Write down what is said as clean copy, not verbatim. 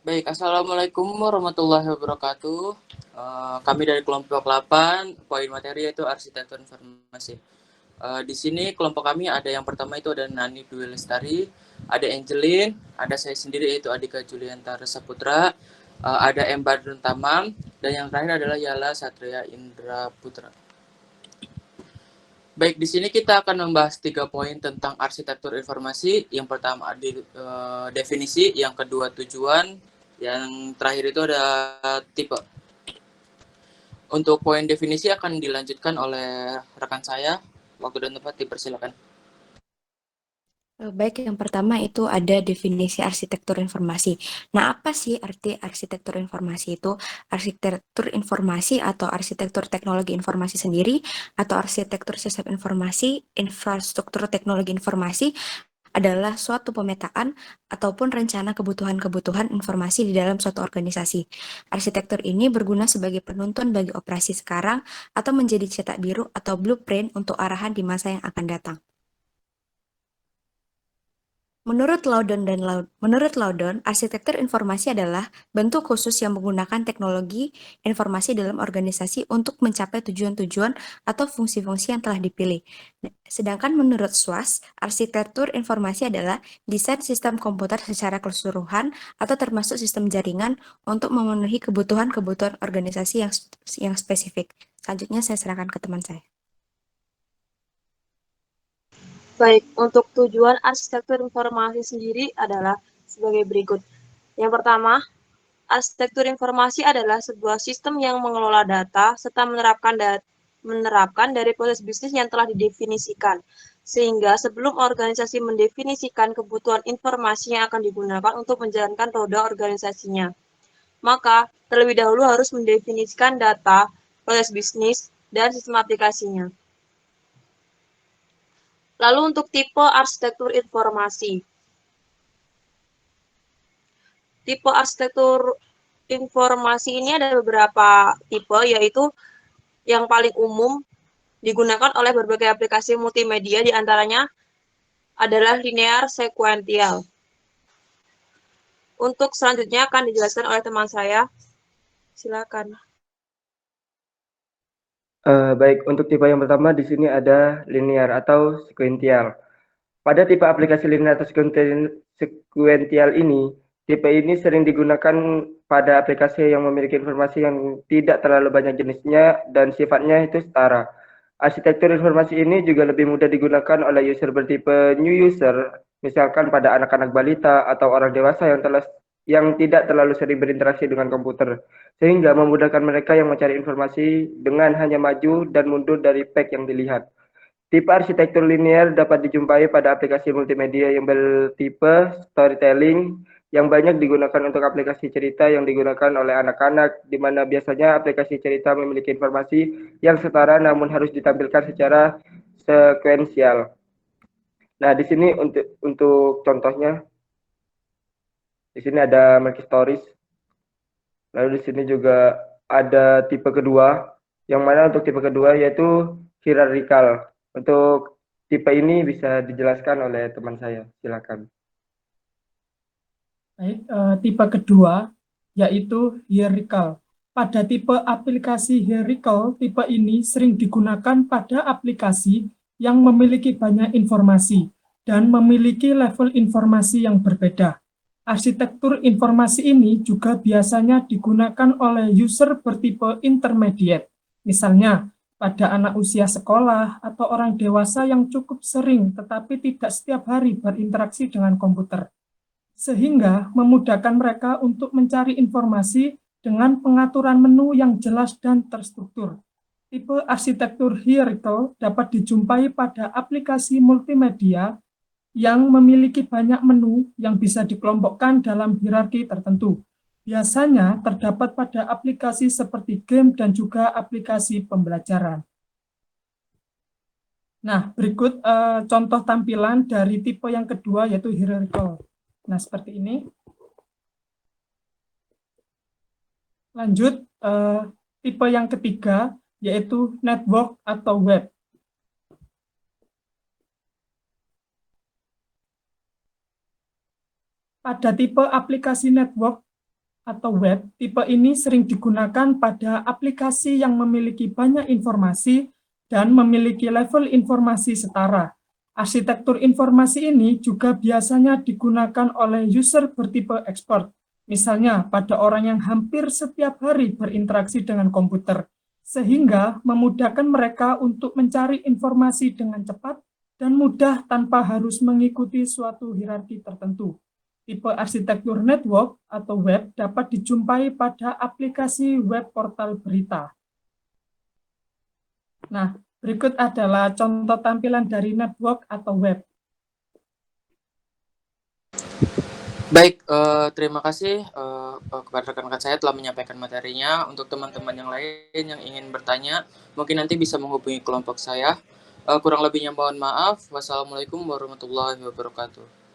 Baik, Assalamualaikum warahmatullahi wabarakatuh. Kami dari kelompok 8, poin materi yaitu arsitektur informasi. Di sini kelompok kami ada yang pertama itu ada Nani Dwi Lestari, ada Angelin, ada saya sendiri yaitu Adika Julianta Resaputra, ada M. Badrun Tamam, dan yang terakhir adalah Yala Satria Indra Putra. Baik, di sini kita akan membahas 3 poin tentang arsitektur informasi. Yang pertama definisi, yang kedua tujuan, yang terakhir itu ada tipe. Untuk poin definisi akan dilanjutkan oleh rekan saya. Waktu dan tempat dipersilakan. Baik, yang pertama itu ada definisi arsitektur informasi. Nah, apa sih arti arsitektur informasi itu? Arsitektur informasi atau arsitektur teknologi informasi sendiri, atau arsitektur sistem informasi, infrastruktur teknologi informasi adalah suatu pemetaan ataupun rencana kebutuhan-kebutuhan informasi di dalam suatu organisasi. Arsitektur ini berguna sebagai penuntun bagi operasi sekarang atau menjadi cetak biru atau blueprint untuk arahan di masa yang akan datang. Menurut Laudon, arsitektur informasi adalah bentuk khusus yang menggunakan teknologi informasi dalam organisasi untuk mencapai tujuan-tujuan atau fungsi-fungsi yang telah dipilih. Sedangkan menurut Schwartz, arsitektur informasi adalah desain sistem komputer secara keseluruhan atau termasuk sistem jaringan untuk memenuhi kebutuhan-kebutuhan organisasi yang spesifik. Selanjutnya saya serahkan ke teman saya. Baik, untuk tujuan arsitektur informasi sendiri adalah sebagai berikut. Yang pertama, arsitektur informasi adalah sebuah sistem yang mengelola data serta menerapkan dari proses bisnis yang telah didefinisikan. Sehingga sebelum organisasi mendefinisikan kebutuhan informasi yang akan digunakan untuk menjalankan roda organisasinya, maka terlebih dahulu harus mendefinisikan data, proses bisnis, dan sistem aplikasinya. Lalu untuk tipe arsitektur informasi. Tipe arsitektur informasi ini ada beberapa tipe, yaitu yang paling umum digunakan oleh berbagai aplikasi multimedia, diantaranya adalah linear sequential. Untuk selanjutnya akan dijelaskan oleh teman saya. Silakan. Baik, untuk tipe yang pertama di sini ada linear atau sequential. Pada tipe aplikasi linear atau sequential ini, tipe ini sering digunakan pada aplikasi yang memiliki informasi yang tidak terlalu banyak jenisnya dan sifatnya itu setara. Arsitektur informasi ini juga lebih mudah digunakan oleh user bertipe new user, misalkan pada anak-anak balita atau orang dewasa yang tidak terlalu sering berinteraksi dengan komputer, sehingga memudahkan mereka yang mencari informasi dengan hanya maju dan mundur dari page yang dilihat. Tipe arsitektur linear dapat dijumpai pada aplikasi multimedia yang bertipe storytelling yang banyak digunakan untuk aplikasi cerita yang digunakan oleh anak-anak, di mana biasanya aplikasi cerita memiliki informasi yang setara namun harus ditampilkan secara sekuensial. Nah, di sini untuk contohnya, di sini ada Multistories. Lalu di sini juga ada tipe kedua, yang mana untuk tipe kedua yaitu hierarchical. Untuk tipe ini bisa dijelaskan oleh teman saya, silakan. Baik, tipe kedua yaitu hierarchical. Pada tipe aplikasi hierarchical, tipe ini sering digunakan pada aplikasi yang memiliki banyak informasi dan memiliki level informasi yang berbeda. Arsitektur informasi ini juga biasanya digunakan oleh user bertipe intermediate, misalnya pada anak usia sekolah atau orang dewasa yang cukup sering tetapi tidak setiap hari berinteraksi dengan komputer, sehingga memudahkan mereka untuk mencari informasi dengan pengaturan menu yang jelas dan terstruktur. Tipe arsitektur hierarchical dapat dijumpai pada aplikasi multimedia yang memiliki banyak menu yang bisa dikelompokkan dalam hierarki tertentu. Biasanya terdapat pada aplikasi seperti game dan juga aplikasi pembelajaran. Nah, berikut contoh tampilan dari tipe yang kedua yaitu hierarchical. Nah, seperti ini. Lanjut, tipe yang ketiga yaitu network atau web. Pada tipe aplikasi network, atau web, tipe ini sering digunakan pada aplikasi yang memiliki banyak informasi dan memiliki level informasi setara. Arsitektur informasi ini juga biasanya digunakan oleh user bertipe expert, misalnya pada orang yang hampir setiap hari berinteraksi dengan komputer, sehingga memudahkan mereka untuk mencari informasi dengan cepat dan mudah tanpa harus mengikuti suatu hierarki tertentu. Tipe arsitektur network atau web dapat dijumpai pada aplikasi web portal berita. Nah, berikut adalah contoh tampilan dari network atau web. Baik, terima kasih kepada rekan-rekan saya telah menyampaikan materinya. Untuk teman-teman yang lain yang ingin bertanya, mungkin nanti bisa menghubungi kelompok saya. Kurang lebihnya mohon maaf. Wassalamualaikum warahmatullahi wabarakatuh.